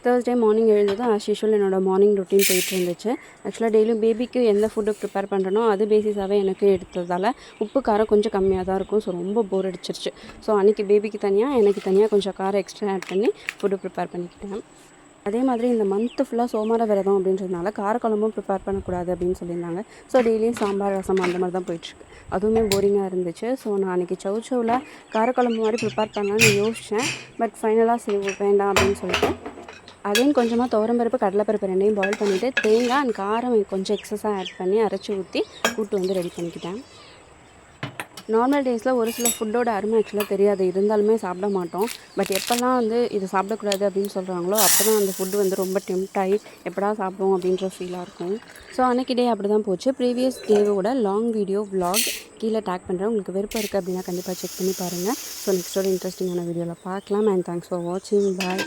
Thursday morning எழுந்ததும் as usual என்னோடய morning routine போயிட்டு இருந்துச்சு. ஆக்சுவலாக டெய்லியும் பேபிக்கு எந்த ஃபுட்டு ப்ரிப்பேர் பண்ணுறனோ அது பேசிஸாகவே எனக்கு எடுத்ததால் உப்பு காரம் கொஞ்சம் கம்மியாக தான் இருக்கும். ஸோ ரொம்ப போர் அடிச்சிருச்சு. ஸோ அன்றைக்கி பேபிக்கு தனியாக எனக்கு தனியாக கொஞ்சம் காரம் எக்ஸ்ட்ரா ஆட் பண்ணி ஃபுட்டு ப்ரிப்பேர் பண்ணிக்கிட்டேன். அதே மாதிரி இந்த மந்த்து ஃபுல்லாக சோமார விரதம் அப்படின்றதுனால காரக்குழம்பும் ப்ரிப்பேர் பண்ணக்கூடாது அப்படின்னு சொல்லியிருந்தாங்க. ஸோ டெய்லியும் சாம்பார் ரசம் அந்த மாதிரி தான் போயிட்டுருக்கு. அதுவுமே போரிங்காக இருந்துச்சு. ஸோ நான் அன்றைக்கி சவுச்சவில் காரக்குழம்பு மாதிரி ப்ரிப்பேர் பண்ணலான்னு யோசித்தேன். பட் ஃபைனலாக சரி வேண்டாம் அப்படின்னு சொல்லிட்டு அகைன் கொஞ்சமாக துவரம்பருப்பு கடலைப்பருப்பு ரெண்டையும் பாயில் பண்ணிவிட்டு தேங்காய் அண்ட் காரம் கொஞ்சம் எக்ஸஸாக ஆட் பண்ணி அரைச்சி ஊற்றி கூட்டு வந்து ரெடி பண்ணிக்கிட்டேன். நார்மல் டேஸில் ஒரு சில ஃபுட்டோட அருமை ஆக்சுவலாக தெரியாது, இருந்தாலுமே சாப்பிட மாட்டோம். பட் எப்போல்லாம் வந்து இது சாப்பிடக்கூடாது அப்படின்னு சொல்கிறாங்களோ அப்போ தான் அந்த ஃபுட்டு வந்து ரொம்ப டெம்ப்ட் ஆகி எப்படா சாப்பிடுவோம் அப்படின்ற ஃபீலாக இருக்கும். ஸோ அன்றைக்கி டே அப்படி தான் போச்சு. ப்ரீவியஸ் டேவோட லாங் வீடியோ விலாக் கீழே டேக் பண்ணுறேன். உங்களுக்கு விருப்பம் இருக்குது அப்படின்னா கண்டிப்பாக செக் பண்ணி பாருங்கள். ஸோ நெக்ஸ்ட் ஒரு இன்ட்ரெஸ்டிங்கான வீடியோவில் பார்க்கலாம். அண்ட் தேங்க்ஸ் ஃபார் வாட்சிங். பாய்.